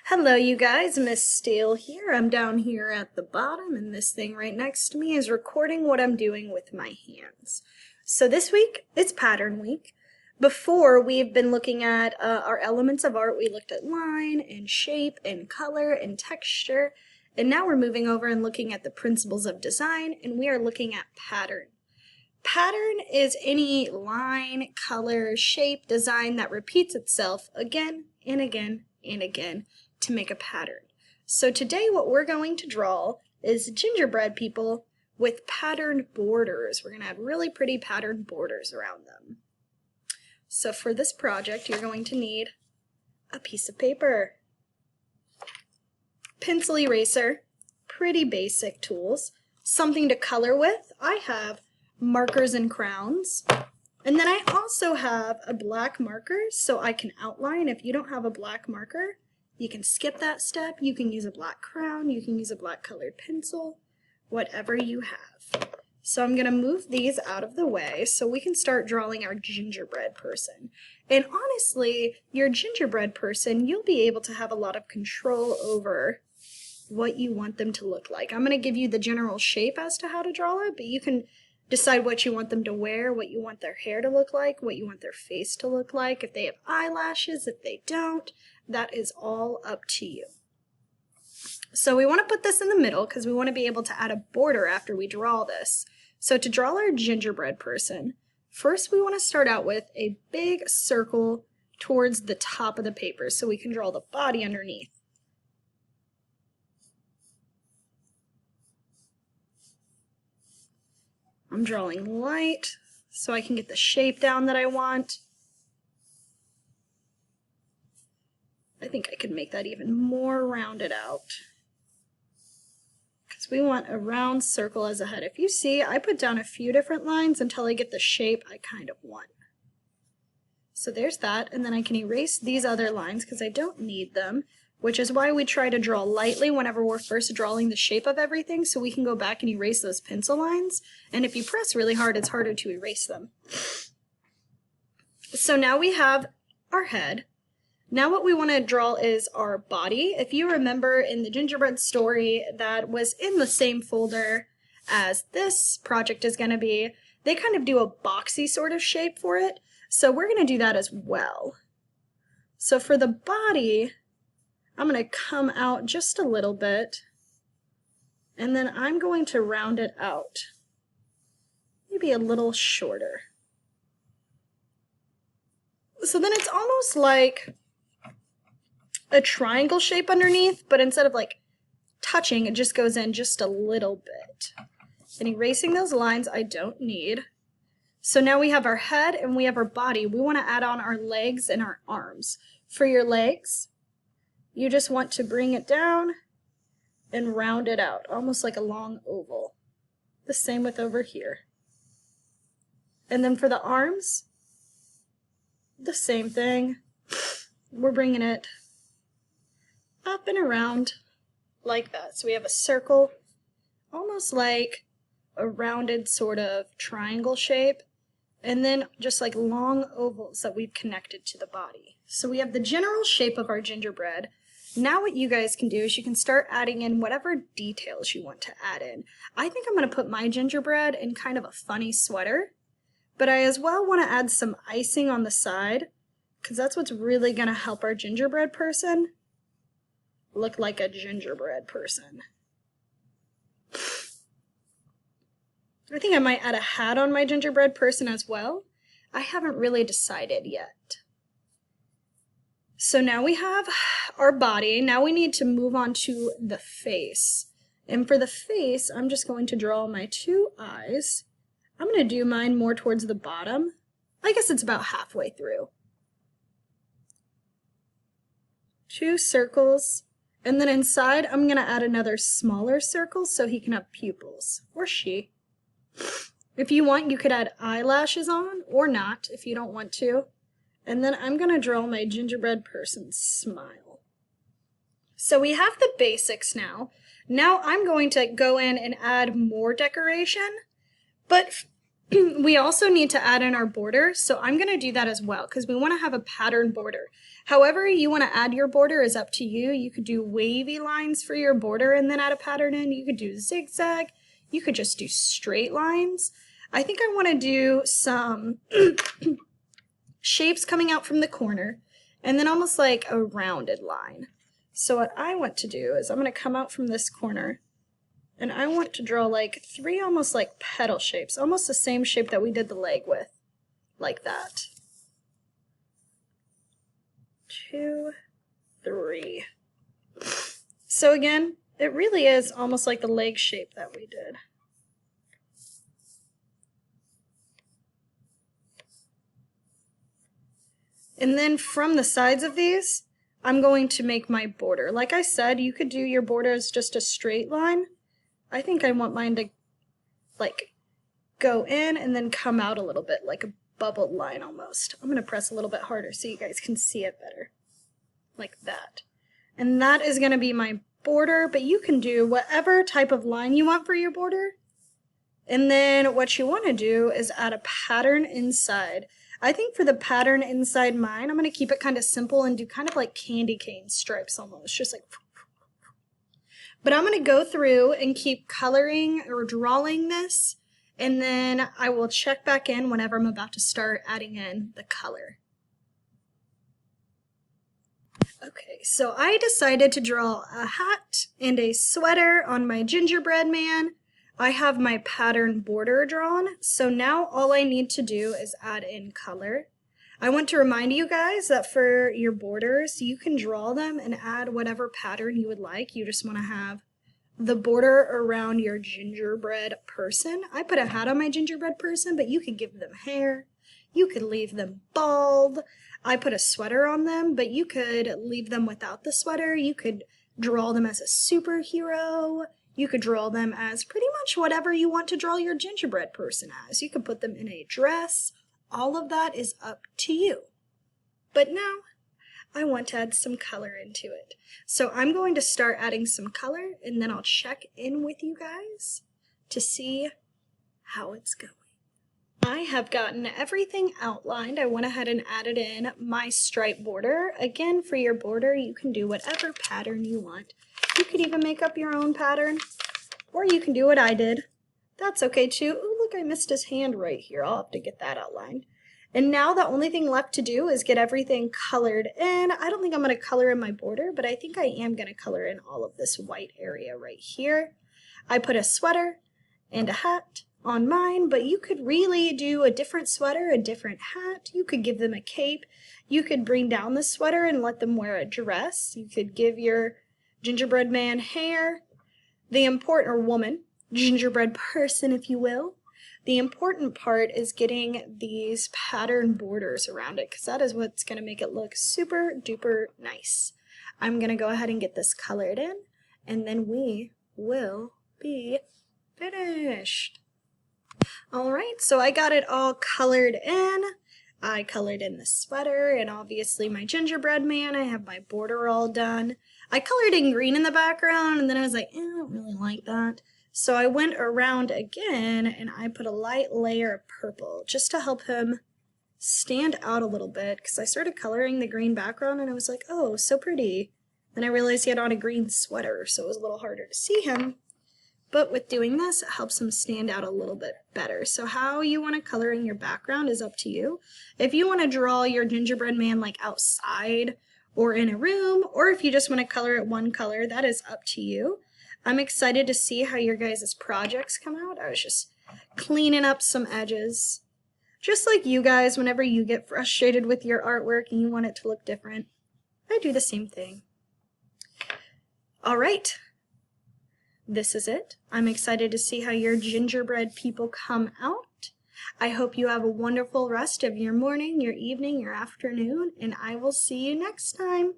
Hello you guys, Miss Steele here. I'm down here at the bottom and this thing right next to me is recording what I'm doing with my hands. So this week, it's pattern week. Before, we've been looking at our elements of art. We looked at line and shape and color and texture. And now we're moving over and looking at the principles of design, and we are looking at pattern. Pattern is any line, color, shape, design that repeats itself again and again and again to make a pattern. So today what we're going to draw is gingerbread people with patterned borders. We're going to have really pretty patterned borders around them. So for this project you're going to need a piece of paper, pencil eraser, pretty basic tools, something to color with. I have markers and crowns, and then I also have a black marker so I can outline. If you don't have a black marker, you can skip that step. You can use a black crown, you can use a black colored pencil, whatever you have. So I'm going to move these out of the way so we can start drawing our gingerbread person. And honestly, your gingerbread person, you'll be able to have a lot of control over what you want them to look like. I'm going to give you the general shape as to how to draw it, but you can decide what you want them to wear, what you want their hair to look like, what you want their face to look like, if they have eyelashes, if they don't. That is all up to you. So we want to put this in the middle because we want to be able to add a border after we draw this. So to draw our gingerbread person, first we want to start out with a big circle towards the top of the paper so we can draw the body underneath. I'm drawing light so I can get the shape down that I want. I think I could make that even more rounded out because we want a round circle as a head. If you see, I put down a few different lines until I get the shape I kind of want. So there's that, and then I can erase these other lines because I don't need them, which is why we try to draw lightly whenever we're first drawing the shape of everything, so we can go back and erase those pencil lines. And if you press really hard, it's harder to erase them. So now we have our head. Now what we want to draw is our body. If you remember in the gingerbread story that was in the same folder as this project is going to be, they kind of do a boxy sort of shape for it. So we're going to do that as well. So for the body, I'm going to come out just a little bit, and then I'm going to round it out, maybe a little shorter. So then it's almost like a triangle shape underneath, but instead of like touching, it just goes in just a little bit. And erasing those lines I don't need. So now we have our head and we have our body. We want to add on our legs and our arms. For your legs, you just want to bring it down and round it out, almost like a long oval. The same with over here. And then for the arms, the same thing. We're bringing it up and around like that. So we have a circle, almost like a rounded sort of triangle shape, and then just like long ovals that we've connected to the body. So we have the general shape of our gingerbread. Now what you guys can do is you can start adding in whatever details you want to add in. I think I'm going to put my gingerbread in kind of a funny sweater, but I as well want to add some icing on the side because that's what's really going to help our gingerbread person look like a gingerbread person. I think I might add a hat on my gingerbread person as well. I haven't really decided yet. So now we have our body. Now we need to move on to the face. And for the face, I'm just going to draw my two eyes. I'm going to do mine more towards the bottom. I guess it's about halfway through. Two circles. And then inside, I'm going to add another smaller circle so he can have pupils, or she. If you want, you could add eyelashes on, or not, if you don't want to. And then I'm going to draw my gingerbread person's smile. So we have the basics now. Now I'm going to go in and add more decoration, but we also need to add in our border, so I'm going to do that as well because we want to have a pattern border. However you want to add your border is up to you. You could do wavy lines for your border and then add a pattern in. You could do zigzag. You could just do straight lines. I think I want to do some shapes coming out from the corner and then almost like a rounded line. So what I want to do is I'm going to come out from this corner and I want to draw like 3 almost like petal shapes, almost the same shape that we did the leg with, like that. 2, 3. So again, it really is almost like the leg shape that we did. And then from the sides of these, I'm going to make my border. Like I said, you could do your border as just a straight line. I think I want mine to like go in and then come out a little bit, like a bubbled line almost. I'm going to press a little bit harder so you guys can see it better. Like that. And that is going to be my border, but you can do whatever type of line you want for your border. And then what you want to do is add a pattern inside. I think for the pattern inside mine, I'm going to keep it kind of simple and do kind of like candy cane stripes almost, just like. But I'm going to go through and keep coloring or drawing this, and then I will check back in whenever I'm about to start adding in the color. Okay, so I decided to draw a hat and a sweater on my gingerbread man. I have my pattern border drawn, so now all I need to do is add in color. I want to remind you guys that for your borders, you can draw them and add whatever pattern you would like. You just want to have the border around your gingerbread person. I put a hat on my gingerbread person, but you could give them hair. You could leave them bald. I put a sweater on them, but you could leave them without the sweater. You could draw them as a superhero. You could draw them as pretty much whatever you want to draw your gingerbread person as. You could put them in a dress. All of that is up to you. But now I want to add some color into it. So I'm going to start adding some color and then I'll check in with you guys to see how it's going. I have gotten everything outlined. I went ahead and added in my stripe border. Again, for your border, you can do whatever pattern you want. You could even make up your own pattern, or you can do what I did. That's okay too. Ooh, look, I missed his hand right here. I'll have to get that outlined. And now the only thing left to do is get everything colored in. I don't think I'm going to color in my border, but I think I am going to color in all of this white area right here. I put a sweater and a hat on mine, but you could really do a different sweater, a different hat. You could give them a cape. You could bring down the sweater and let them wear a dress. You could give your gingerbread man hair. The important, or woman, gingerbread person, if you will. The important part is getting these pattern borders around it, because that is what's going to make it look super duper nice. I'm going to go ahead and get this colored in, and then we will be finished. All right, so I got it all colored in. I colored in the sweater and obviously my gingerbread man. I have my border all done. I colored in green in the background and then I was like, I don't really like that. So I went around again and I put a light layer of purple just to help him stand out a little bit, because I started coloring the green background and I was like, oh, so pretty. Then I realized he had on a green sweater, so it was a little harder to see him. But with doing this, it helps him stand out a little bit better. So how you want to color in your background is up to you. If you want to draw your gingerbread man like outside or in a room, or if you just want to color it one color, that is up to you. I'm excited to see how your guys' projects come out. I was just cleaning up some edges. Just like you guys, whenever you get frustrated with your artwork and you want it to look different, I do the same thing. All right. This is it. I'm excited to see how your gingerbread people come out. I hope you have a wonderful rest of your morning, your evening, your afternoon, and I will see you next time.